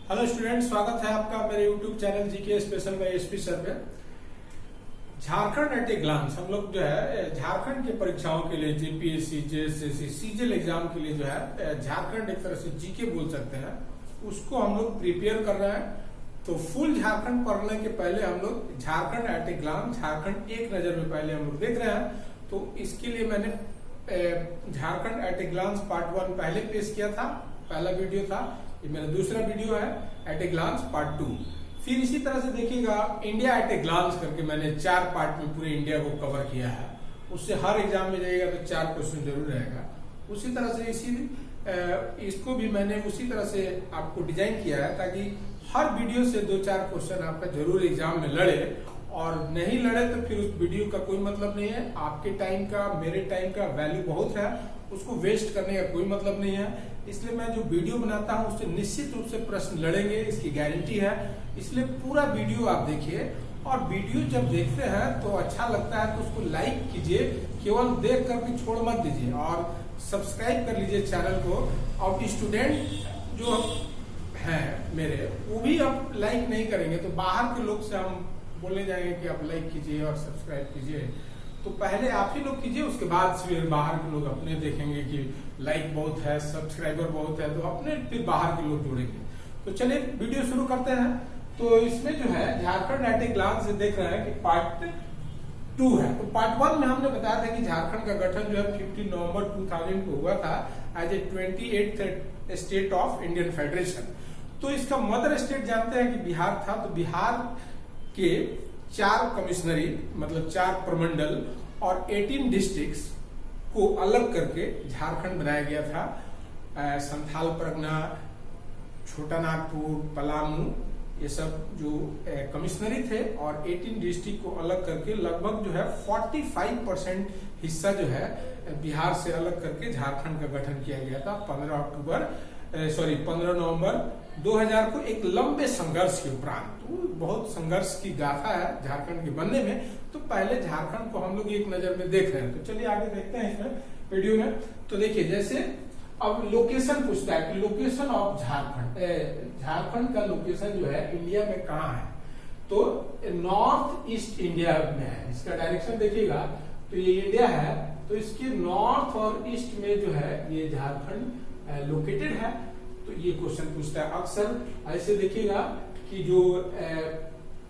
Hello student, स्वागत है आपका मेरे YouTube channel GK special bye SP sir पे। झारखंड एट ए ग्लांस हम लोग जो है झारखंड के परीक्षाओं के लिए जेपीएससी, जेएसएससी, सीजीएल एग्जाम के लिए जो है झारखंड एक तरह से जीके बोल सकते हैं, उसको हम लोग प्रिपेयर कर रहे हैं। तो फुल झारखंड पढ़ने के पहले हम लोग Jharkhand at a glance, Jharkhand एक नजर में पहले हम लोग देख रहे हैं। तो इसके लिए मैंने Jharkhand at a glance part 1 पहले पेश किया था, पहला वीडियो था। ये मेरा दूसरा वीडियो है एट ए ग्लांस पार्ट 2। फिर इसी तरह से देखिएगा इंडिया एट ए ग्लांस करके मैंने 4 पार्ट में पूरे इंडिया को कवर किया है। उससे हर एग्जाम में जाइएगा तो 4 क्वेश्चन जरूर रहेगा। उसी तरह से इसको भी मैंने उसी तरह से आपको डिजाइन किया है ताकि हर वीडियो से 2-4 क्वेश्चन आपका जरूर एग्जाम में लड़े, और नहीं लड़े तो फिर उस वीडियो का कोई मतलब नहीं है। आपके टाइम का, मेरे टाइम का वैल्यू बहुत है, उसको वेस्ट करने का कोई मतलब नहीं है। इसलिए मैं जो वीडियो बनाता हूं उससे निश्चित रूप से प्रश्न लड़ेंगे, इसकी गारंटी है। इसलिए पूरा वीडियो आप देखिए, और वीडियो जब देखते हैं तो अच्छा लगता है तो उसको लाइक कीजिए, केवल देख करके छोड़ मत दीजिए, और सब्सक्राइब कर लीजिए चैनल को। और स्टूडेंट जो हैं मेरे, वो भी अब लाइक नहीं करेंगे तो बाहर के लोग से हम बोलने जाएंगे कि आप लाइक कीजिए और सब्सक्राइब कीजिए। तो पहले आप ही लोग कीजिए, उसके बाद फिर बाहर के लोग अपने देखेंगे कि लाइक बहुत है, सब्सक्राइबर बहुत है, तो अपने फिर बाहर के लोग जोड़ेंगे। तो चलिए वीडियो शुरू करते हैं। तो इसमें जो है झारखंड एट ए ग्लांस से देख रहे हैं कि पार्ट 2 है। तो पार्ट 1 में हमने बताया था कि झारखंड का गठन जो है 15 नवंबर 2000 को हुआ था as a 28th state of Indian federation. तो इसका मदर स्टेट जानते हैं कि बिहार था। तो बिहार के 4 कमिश्नरी मतलब 4 प्रमंडल और 18 डिस्ट्रिक्ट्स को अलग करके झारखंड बनाया गया था। संथाल परगना, छोटा नागपुर, पलामू, ये सब जो कमिश्नरी थे, और 18 डिस्ट्रिक्ट को अलग करके लगभग जो है 45% हिस्सा जो है बिहार से अलग करके झारखंड का गठन किया गया था 15 नवंबर 2000 को, एक लंबे संघर्ष के उपरांत। तो बहुत संघर्ष की गाथा है झारखंड के बनने में। तो पहले झारखंड को हम लोग एक नजर में देख रहे हैं। तो चलिए आगे देखते हैं इसमें वीडियो में। तो देखिए, जैसे अब लोकेशन पूछता है कि लोकेशन ऑफ झारखंड, झारखंड का लोकेशन जो है इंडिया में कहाँ है। तो नॉर्थ ईस्ट इंडिया में है। इसका डायरेक्शन देखिएगा तो ये इंडिया है, तो इसके नॉर्थ और ईस्ट में जो है ये झारखंड लोकेटेड है। तो ये क्वेश्चन पूछता है अक्सर। ऐसे देखिएगा कि जो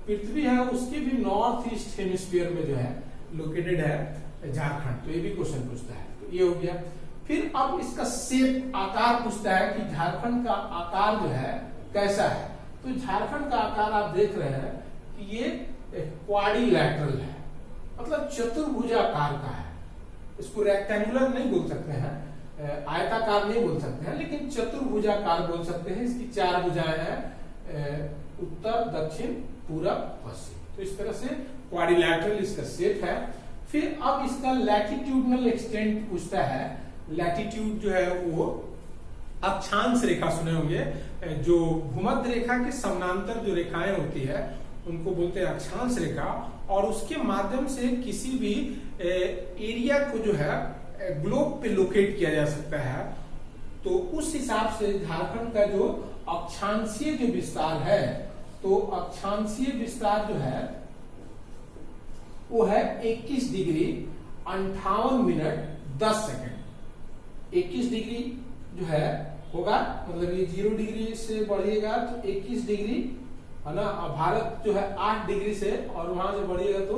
पृथ्वी है उसके भी नॉर्थ ईस्ट हेमिस्फीयर में जो है लोकेटेड है झारखंड। तो ये भी क्वेश्चन पूछता है। तो ये हो गया। फिर अब इसका शेप, आकार पूछता है कि झारखंड का आकार जो है कैसा है। तो झारखंड का आकार आप देख रहे हैं कि ये क्वाड्रिलैटरल है, मतलब चतुर्भुजाकार का है। इसको रेक्टेंगुलर नहीं बोल सकते हैं, आयताकार नहीं बोल सकते हैं, लेकिन चतुर्भुजाकार बोल सकते हैं। इसकी 4 भुजाएं हैं, उत्तर, दक्षिण, पूरब, पश्चिम। तो इस तरह से क्वाड्रिलैटरल इसका शेप है। फिर अब इसका लैटिट्यूडनल एक्सटेंट पूछता है। लैटिट्यूड जो है वो अक्षांश रेखा सुने होंगे, जो भूमध्य रेखा के समानांतर जो रेखाएं होती है उनको बोलते हैं अक्षांश रेखा, और उसके माध्यम से किसी भी एरिया को जो है ग्लोब पे लोकेट किया जा सकता है। तो उस हिसाब से झारखंड का जो अक्षांशीय जो विस्तार है, तो अक्षांशीय विस्तार जो है वो है 21 डिग्री 58 मिनट 10 सेकंड। 21 डिग्री जो है होगा, मतलब ये 0 डिग्री से बढ़िएगा तो 21 डिग्री है ना। भारत जो है 8 डिग्री से, और वहां से बढ़िएगा तो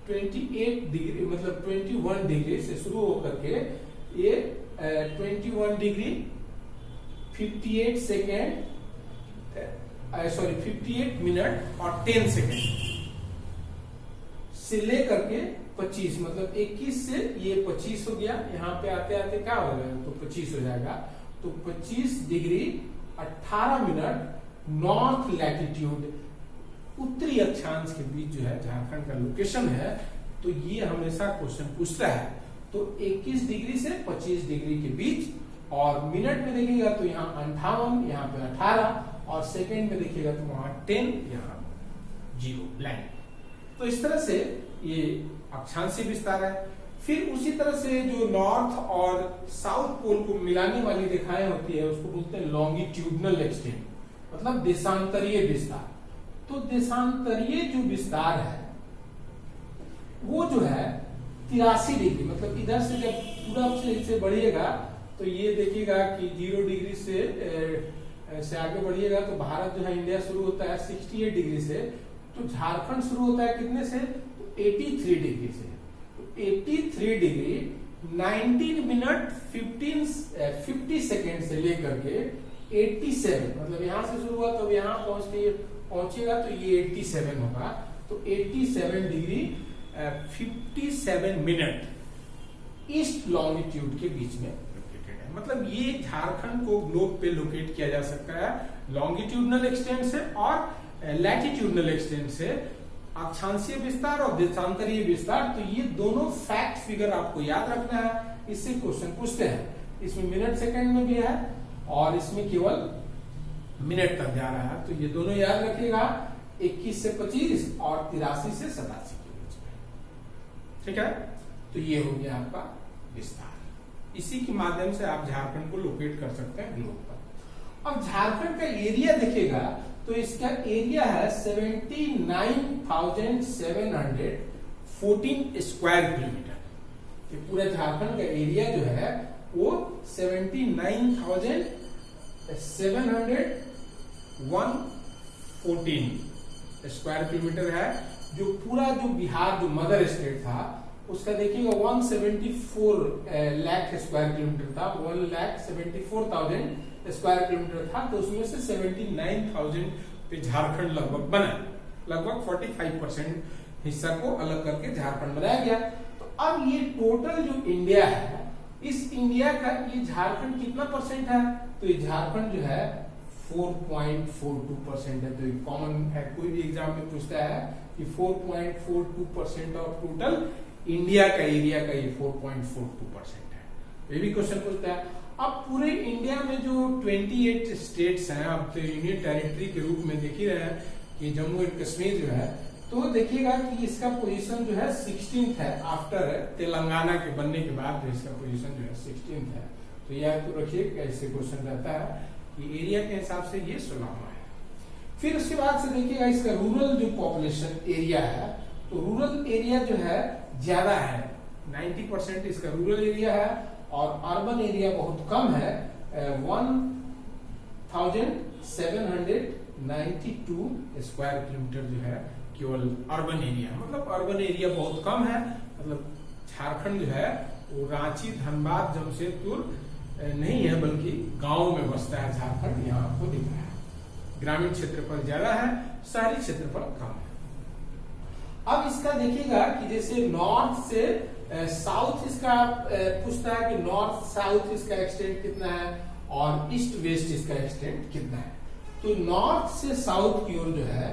28 डिग्री, मतलब 21 डिग्री से शुरू होकर के ये 21 डिग्री 58 सेकेंड, 58 मिनट और 10 सेकेंड से लेकर के 25, मतलब 21 से ये 25 हो गया। यहाँ पे आते आते क्या हो जाएगा, तो 25 हो जाएगा। तो 25 डिग्री 18 मिनट नॉर्थ लैटिट्यूड, उत्तरी अक्षांश के बीच जो है झारखंड का लोकेशन है। तो ये हमेशा क्वेश्चन पूछता है। तो 21 डिग्री से 25 डिग्री के बीच, और मिनट में देखिएगा तो यहाँ 58, यहाँ पे 18, और सेकेंड में देखिएगा तो वहां 10, यहाँ 0 ब्लैंक। तो इस तरह से ये अक्षांशीय विस्तार है। फिर उसी तरह से जो नॉर्थ और साउथ पोल को मिलाने वाली रेखाएं होती है उसको बोलते हैं लॉन्गिट्यूडनल एक्सटेंट, मतलब देशांतरीय विस्तार। तो देशांतरीय जो विस्तार है वो जो है 83 डिग्री, मतलब इधर से जब पूरब से बढ़िएगा तो ये देखिएगा कि 0 डिग्री से आगे बढ़िएगा तो भारत जो है इंडिया शुरू होता है 68 डिग्री से, तो झारखंड शुरू होता है कितने से, तो 83 डिग्री से। तो 83 डिग्री 19 मिनट 50 सेकेंड से लेकर के 87, मतलब यहां से शुरू हुआ तो यहां पहुंचेगा तो ये 87 होगा। तो 87 डिग्री 57 मिनट ईस्ट लॉन्गिट्यूड के बीच में लोकेटेड है। मतलब ये झारखंड को ग्लोब पे लोकेट किया जा सकता है लॉन्गिट्यूडनल एक्सटेंट से और लैटिट्यूडनल एक्सटेंट से, अक्षांशीय विस्तार और देशांतरीय विस्तार। तो ये दोनों फैक्ट फिगर आपको याद रखना है, इससे क्वेश्चन पूछते हैं। इसमें मिनट सेकंड में भी है और इसमें केवल मिनट तक जा रहा है, तो ये दोनों याद रखिएगा, 21 से 25 और 83 से 87 के बीच में। ठीक है, तो ये हो गया आपका विस्तार। इसी के माध्यम से आप झारखंड को लोकेट कर सकते हैं ग्लोब पर। अब झारखंड का एरिया देखिएगा तो इसका एरिया है 79,714 स्क्वायर किलोमीटर। ये पूरा झारखंड का एरिया जो है वो 79,714 स्क्वायर किलोमीटर है। जो पूरा जो बिहार जो मदर स्टेट था उसका देखिएगा 174 लाख स्क्वायर किलोमीटर था, 1,74,000 स्क्वायर किलोमीटर था। तो उसमें से 79,000 पे झारखंड लगभग बना, लगभग 45% हिस्सा को अलग करके झारखंड बनाया गया। तो अब ये टोटल जो इंडिया है, इस इंडिया का ये झारखंड कितना परसेंट है, तो ये झारखंड जो है 4.42% है। तो ये कॉमन है, कोई भी एग्जाम में पूछता है कि 4.42% ऑफ टोटल इंडिया का एरिया का ये 4.42% है, ये भी क्वेश्चन पूछता है। अब पूरे इंडिया में जो 28 स्टेट्स हैं, अब तो यूनियन टेरिटरी के रूप में देख ही रहे हैं कि जम्मू एंड कश्मीर जो है, तो देखिएगा कि इसका पोजीशन जो है 16th है, आफ्टर तेलंगाना के बनने के बाद जो इसका पोजीशन जो है 16th है। तो याद तो रखिए कैसे क्वेश्चन रहता है कि एरिया के हिसाब से ये 16वां है। फिर उसके बाद से देखिएगा इसका रूरल जो पॉपुलेशन एरिया है, तो रूरल एरिया जो है ज्यादा है, 90% इसका रूरल एरिया है और अर्बन एरिया बहुत कम है, 1792 स्क्वायर किलोमीटर जो है केवल अर्बन एरिया, मतलब अर्बन एरिया बहुत कम है। मतलब झारखंड जो है वो रांची, धनबाद, जमशेदपुर नहीं है, बल्कि गांव में बसता है झारखंड, यहाँ आपको दिख रहा है। ग्रामीण क्षेत्रफल ज्यादा है, शहरी क्षेत्रफल कम है। अब इसका देखिएगा कि जैसे नॉर्थ से साउथ इसका पूछता है कि नॉर्थ साउथ इसका एक्सटेंट कितना है और ईस्ट वेस्ट इसका एक्सटेंट कितना है। तो नॉर्थ से साउथ की ओर जो है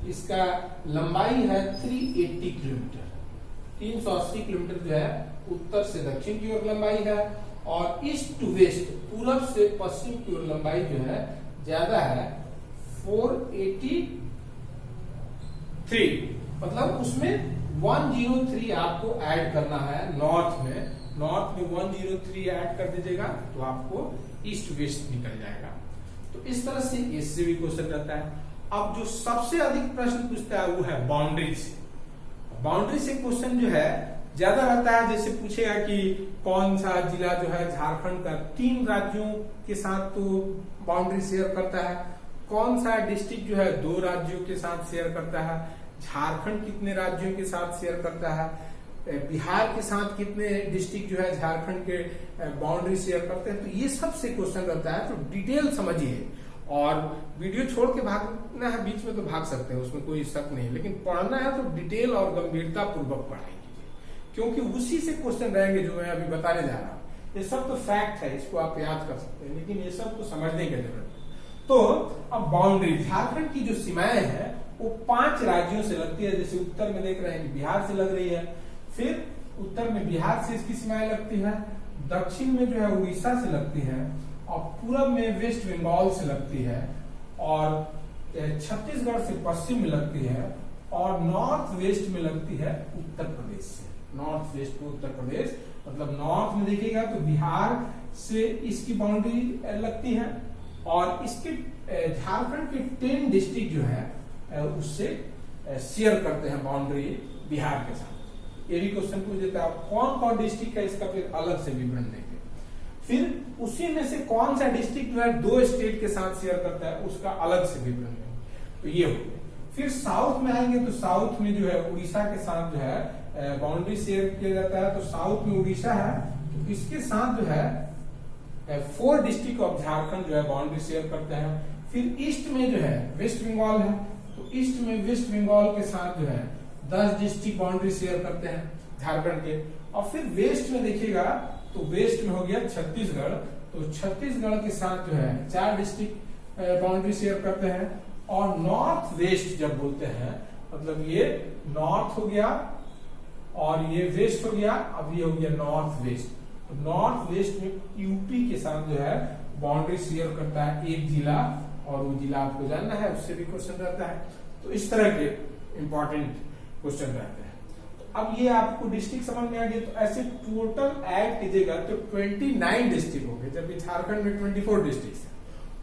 इसका लंबाई है 380 किलोमीटर, 380 किलोमीटर जो है उत्तर से दक्षिण की ओर लंबाई है। और ईस्ट टू वेस्ट, पूरब से पश्चिम की ओर लंबाई जो है ज्यादा है, 483, मतलब उसमें 103 आपको ऐड करना है। नॉर्थ में 103 ऐड कर दीजिएगा तो आपको ईस्ट वेस्ट निकल जाएगा। तो इस तरह से इससे भी क्वेश्चन रहता है। अब जो सबसे अधिक प्रश्न पूछता है वो है बाउंड्री से। बाउंड्री से क्वेश्चन जो है ज्यादा रहता है, जैसे पूछेगा कि कौन सा जिला जो है झारखंड का 3 राज्यों के साथ तो बाउंड्री शेयर करता है, कौन सा डिस्ट्रिक्ट जो है 2 राज्यों के साथ शेयर करता है, झारखंड कितने राज्यों के साथ शेयर करता है, बिहार के साथ कितने डिस्ट्रिक्ट जो है झारखंड के बाउंड्री शेयर करते हैं। तो ये सबसे क्वेश्चन रहता है, तो डिटेल समझिए। और वीडियो छोड़ के भागना है बीच में तो भाग सकते हैं, उसमें कोई शक नहीं, लेकिन पढ़ना है तो डिटेल और गंभीरता पूर्वक पढ़ाई कीजिए, क्योंकि उसी से क्वेश्चन रहेंगे जो मैं अभी बताने जा रहा हूँ। ये सब तो फैक्ट है, इसको आप याद कर सकते हैं, लेकिन ये सब को समझने की जरूरत है। तो अब बाउंड्री, झारखंड की जो सीमाएं हैं वो 5 राज्यों से लगती है। जैसे उत्तर में देख रहे हैं कि बिहार से लग रही है, फिर उत्तर में बिहार से इसकी सीमाएं लगती है, दक्षिण में जो है उड़ीसा से लगती है, और पूरब में वेस्ट बंगाल से लगती है, और छत्तीसगढ़ से पश्चिम में लगती है, और नॉर्थ वेस्ट में लगती है उत्तर प्रदेश से। नॉर्थ वेस्ट में उत्तर प्रदेश, मतलब नॉर्थ में देखिएगा तो बिहार से इसकी बाउंड्री लगती है, और इसके झारखंड के 10 डिस्ट्रिक्ट जो है उससे शेयर करते हैं बाउंड्री बिहार के साथ। ये भी क्वेश्चन पूछ देता है कौन कौन डिस्ट्रिक्ट है, इसका फिर अलग से विवरण देंगे। फिर उसी में से कौन सा डिस्ट्रिक्ट जो है 2 स्टेट के साथ शेयर करता है, उसका अलग से विवरण देंगे। तो ये हो गया। फिर साउथ में आएंगे तो साउथ में जो है उड़ीसा के साथ जो है बाउंड्री शेयर किया जाता है। तो साउथ में उड़ीसा है, तो इसके साथ जो है 4 डिस्ट्रिक्ट ऑफ झारखंड जो है बाउंड्री शेयर करते हैं। फिर ईस्ट में जो है वेस्ट बंगाल है, तो ईस्ट में वेस्ट बंगाल के साथ जो है 10 डिस्ट्रिक्ट बाउंड्री शेयर करते हैं झारखंड के। और फिर वेस्ट में देखिएगा तो वेस्ट में हो गया छत्तीसगढ़, तो छत्तीसगढ़ के साथ जो है 4 डिस्ट्रिक्ट बाउंड्री शेयर करते हैं। और नॉर्थ वेस्ट जब बोलते हैं मतलब ये नॉर्थ हो गया और ये वेस्ट हो गया, अब ये हो गया नॉर्थ वेस्ट। तो नॉर्थ वेस्ट में यूपी के साथ जो है बाउंड्री शेयर करता है एक जिला, और वो जिला आपको जानना है, उससे भी क्वेश्चन रहता है। तो इस तरह के इंपॉर्टेंट क्वेश्चन रहते हैं। तो अब ये आपको डिस्ट्रिक्ट समझ में आ गया। तो ऐसे टोटल ऐड कीजिएगा तो 29 डिस्ट्रिक्ट हो गए, जबकि झारखंड में 24 डिस्ट्रिक्ट है।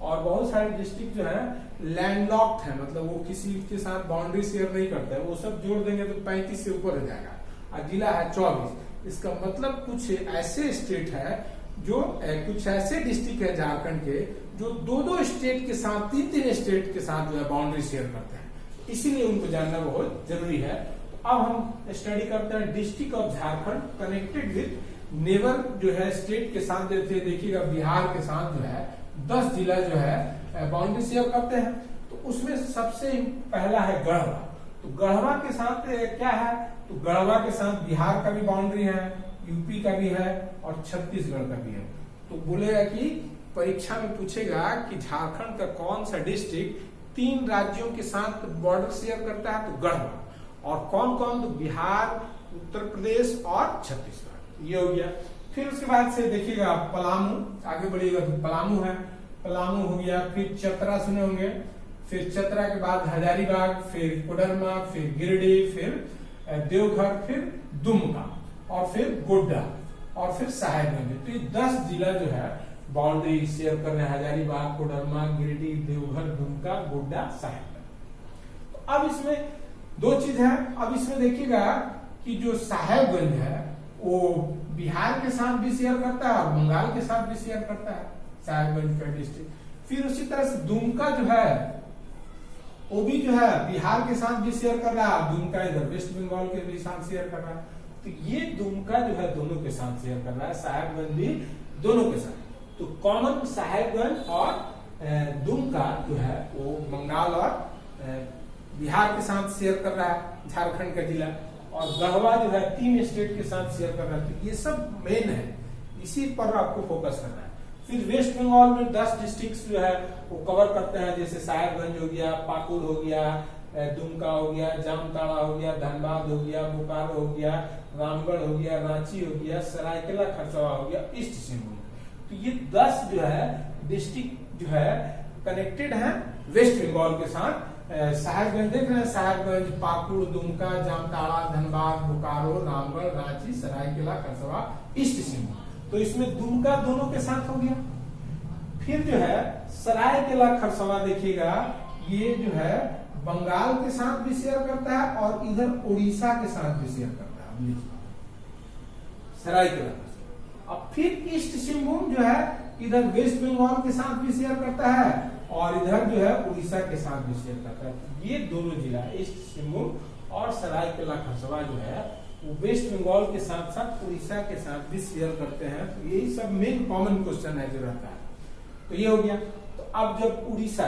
और बहुत सारे डिस्ट्रिक्ट जो है लैंडलॉक्ड है, मतलब वो किसी के साथ बाउंड्री शेयर नहीं करते हैं, वो सब जोड़ देंगे तो 35 से ऊपर हो जाएगा। और जिला है 24। इसका मतलब कुछ ऐसे स्टेट है जो कुछ ऐसे डिस्ट्रिक्ट है झारखंड के जो 2-2 स्टेट के साथ 3-3 स्टेट के साथ जो है बाउंड्री शेयर करते हैं, इसीलिए उनको जानना बहुत जरूरी है। तो अब हम स्टडी करते हैं district of Jharkhand connected with neighbour जो है स्टेट के साथ। देखिएगा बिहार के साथ जो है 10 जिला जो है बाउंड्री शेयर करते हैं। तो उसमें सबसे पहला है गढ़वा। तो गढ़वा के साथ क्या है, तो गढ़वा के साथ बिहार का भी बाउंड्री है, यूपी का भी है और छत्तीसगढ़ का भी है। तो बोलेगा कि परीक्षा में पूछेगा कि झारखंड का कौन सा डिस्ट्रिक्ट 3 राज्यों के साथ बॉर्डर शेयर करता है, तो गढ़वा। और कौन कौन, तो बिहार, उत्तर प्रदेश और छत्तीसगढ़। ये हो गया। फिर उसके बाद से देखिएगा पलामू, आगे बढ़िएगा तो पलामू है, पलामू हो गया। फिर चतरा सुने होंगे, फिर चतरा के बाद हजारीबाग, फिर कोडरमा, फिर गिरिडीह, फिर देवघर, फिर दुमका और फिर गोड्डा और फिर साहेबगंज। तो ये 10 जिला जो है बाउंड्री शेयर कर रहे हैं, हजारीबाग, कोडरमा, गिरिडीह, देवघर, दुमका, गोड्डा, साहेबगंज। तो अब इसमें 2 चीज है। अब इसमें देखिएगा कि जो साहेबगंज है वो बिहार के साथ भी शेयर करता है और बंगाल के साथ भी शेयर करता है, साहेबगंज का डिस्ट्रिक्ट। फिर उसी तरह से दुमका जो है वो भी जो है बिहार के साथ भी शेयर कर रहा है, दुमका इधर वेस्ट बंगाल के भी साथ शेयर कर रहा है। तो ये दुमका जो है दोनों के साथ शेयर कर रहा है, साहेबगंज भी दोनों के साथ। तो कॉमन साहेबगंज और दुमका जो है वो बंगाल और बिहार के साथ शेयर कर रहा है झारखंड का जिला, और गढ़वा जो है 3 स्टेट के साथ शेयर कर रहा है। तो ये सब मेन है, इसी पर आपको फोकस करना है। फिर वेस्ट बंगाल में 10 डिस्ट्रिक्ट जो है वो कवर करते हैं, जैसे साहेबगंज हो गया, पाकुड़ हो गया, दुमका हो गया, जामताड़ा हो गया, धनबाद हो गया, बोकारो हो गया, रामगढ़ हो गया, रांची हो गया, सरायकेला खरसावा हो गया, ईस्ट सिंहभूम। तो ये 10 जो है डिस्ट्रिक्ट जो है कनेक्टेड है वेस्ट बंगाल के साथ। साहेबगंज देख रहे हैं, साहेबगंज, पाकुड़, दुमका, जामताड़ा, धनबाद, बोकारो, रामगढ़, रांची, सरायकेला खरसावा, ईस्ट सिंहभूम। तो इसमें दुमका दोनों के साथ हो गया। फिर जो है सरायकेला खरसावा देखिएगा, ये जो है बंगाल के साथ भी शेयर करता है और इधर उड़ीसा के साथ भी शेयर करता है, सरायकेला खरसावा। अब फिर ईस्ट सिंहभूम जो है इधर वेस्ट बंगाल के साथ भी शेयर करता है और इधर जो है उड़ीसा के साथ भी शेयर करता है। ये दोनों जिला ईस्ट सिंहभूम और सरायकेला खरसावा जो है वो वेस्ट बंगाल के साथ साथ उड़ीसा के साथ भी शेयर करते हैं। तो यही सब मेन कॉमन क्वेश्चन है जो रहता है। तो ये हो गया। तो अब जब उड़ीसा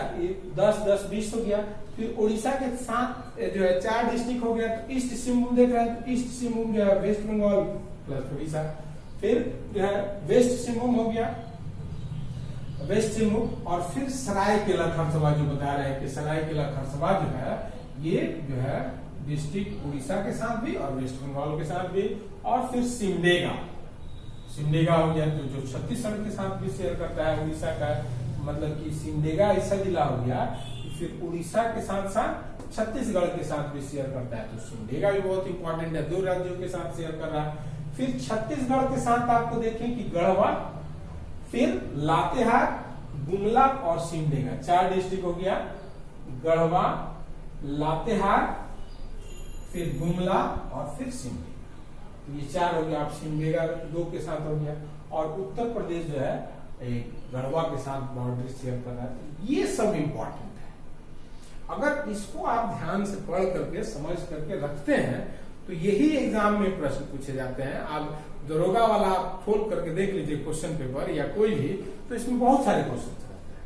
10-10-20 हो गया, फिर उड़ीसा के साथ जो है 4 डिस्ट्रिक्ट हो गया। तो ईस्ट सिंहभूम देख रहे हैं, तो ईस्ट सिंहभूम जो है वेस्ट बंगाल प्लस उड़ीसा। फिर जो है वेस्ट सिंहभूम हो गया, वेस्ट सिंहभूम, और फिर सरायकेला खरसावा जो बता रहे हैं कि सरायकेला खरसावा जो है ये जो है डिस्ट्रिक्ट उड़ीसा के साथ भी और वेस्ट बंगाल के साथ भी। और फिर सिमडेगा, सिमडेगा हो गया जो छत्तीसगढ़ के साथ भी शेयर करता है उड़ीसा का, मतलब कि सिमडेगा ऐसा जिला हो गया फिर उड़ीसा के साथ साथ छत्तीसगढ़ के साथ भी शेयर करता है। तो सिमडेगा भी बहुत इंपॉर्टेंट है, 2 राज्यों के साथ शेयर कर रहा है। फिर छत्तीसगढ़ के साथ आपको देखें कि गढ़वा, फिर लातेहार, गुमला और सिमडेगा, 4 डिस्ट्रिक्ट हो गया, गढ़वा, लातेहार, फिर गुमला और फिर सिमडेगा। ये 4 हो गया। आप सिमडेगा 2 के साथ हो गया, और उत्तर प्रदेश जो है एक गढ़वा के साथ बाउंड्री शेयर कर रहा है। ये सब इंपॉर्टेंट है। अगर इसको आप ध्यान से पढ़ करके समझ करके रखते हैं तो यही एग्जाम में प्रश्न पूछे जाते हैं। आप दरोगा वाला आप खोल करके देख लीजिए क्वेश्चन पेपर या कोई भी, तो इसमें बहुत सारे क्वेश्चन रहते हैं।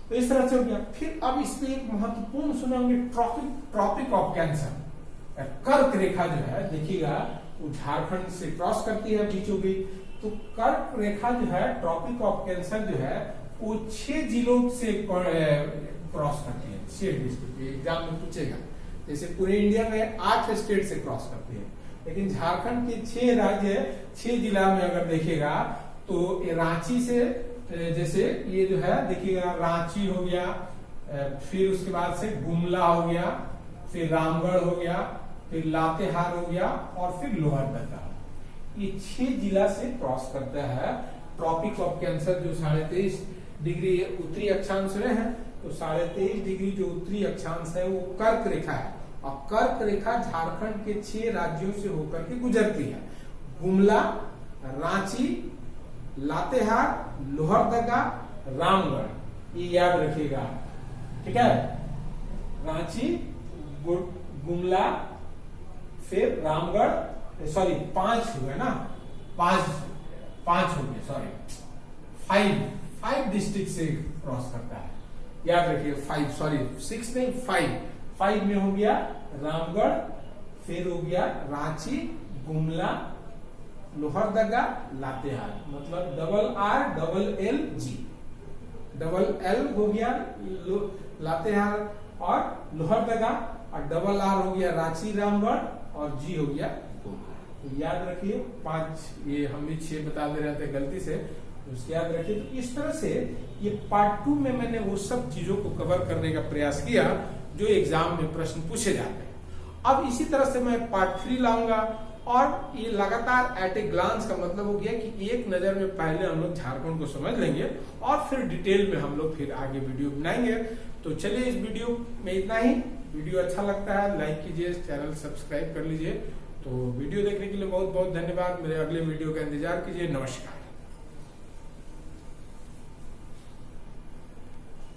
तो इस तरह से हो गया। फिर अब इसमें एक महत्वपूर्ण सुने होंगे ट्रॉपिक ऑफ कैंसर। कर्क रेखा जो है देखिएगा वो झारखंड से क्रॉस करती है बीचों बीच। तो कर्क रेखा जो है ट्रॉपिक ऑफ कैंसर जो है वो 6 जिलों से क्रॉस करती है। 6 डिस्ट्रिक्ट एग्जाम में पूछेगा। जैसे पूरे इंडिया में 8 स्टेट से क्रॉस करती है, लेकिन झारखंड के 6 राज्य 6 जिला में अगर देखेगा तो रांची से, जैसे ये जो है देखिएगा रांची हो गया, फिर उसके बाद से गुमला हो गया, फिर रामगढ़ हो गया, फिर लातेहार हो गया और फिर लोहरदगा। ये 6 जिला से क्रॉस करता है ट्रॉपिक ऑफ कैंसर जो 23.5 डिग्री उत्तरी अक्षांश में है। तो 23.5 डिग्री जो उत्तरी अक्षांश है वो कर्क रेखा है, और कर्क रेखा झारखंड के 6 राज्यों से होकर के गुजरती है। गुमला, रांची, लातेहार, लोहरदगा, रामगढ़, ये याद रखिएगा, ठीक है। रांची, गुमला, फिर रामगढ़, सॉरी 5 हुए ना, 5 हो गए, सॉरी 5 डिस्ट्रिक्ट से क्रॉस करता है, याद रखिए। 5 सॉरी 6 नहीं 5 में हो गया रामगढ़, फिर हो गया रांची, गुमला, लोहरदगा, लातेहार, मतलब RRLLG, LL हो गया लातेहार और लोहरदगा, और RR हो गया रांची, रामगढ़, और G हो गया गुमला। तो याद रखिए 5, ये हम भी 6 बता दे रहे थे गलती से, उसको याद रखिए। तो इस तरह से ये पार्ट 2 में मैंने वो सब चीजों को कवर करने का प्रयास किया जो एग्जाम में प्रश्न पूछे जाते हैं। अब इसी तरह से मैं पार्ट 3 लाऊंगा, और ये लगातार एट ए ग्लांस का मतलब हो गया कि एक नजर में पहले हम लोग झारखंड को समझ लेंगे और फिर डिटेल में हम लोग फिर आगे वीडियो बनाएंगे। तो चलिए इस वीडियो में इतना ही। वीडियो अच्छा लगता है लाइक कीजिए, चैनल सब्सक्राइब कर लीजिए। तो वीडियो देखने के लिए बहुत बहुत धन्यवाद। मेरे अगले वीडियो का इंतजार कीजिए। नमस्कार।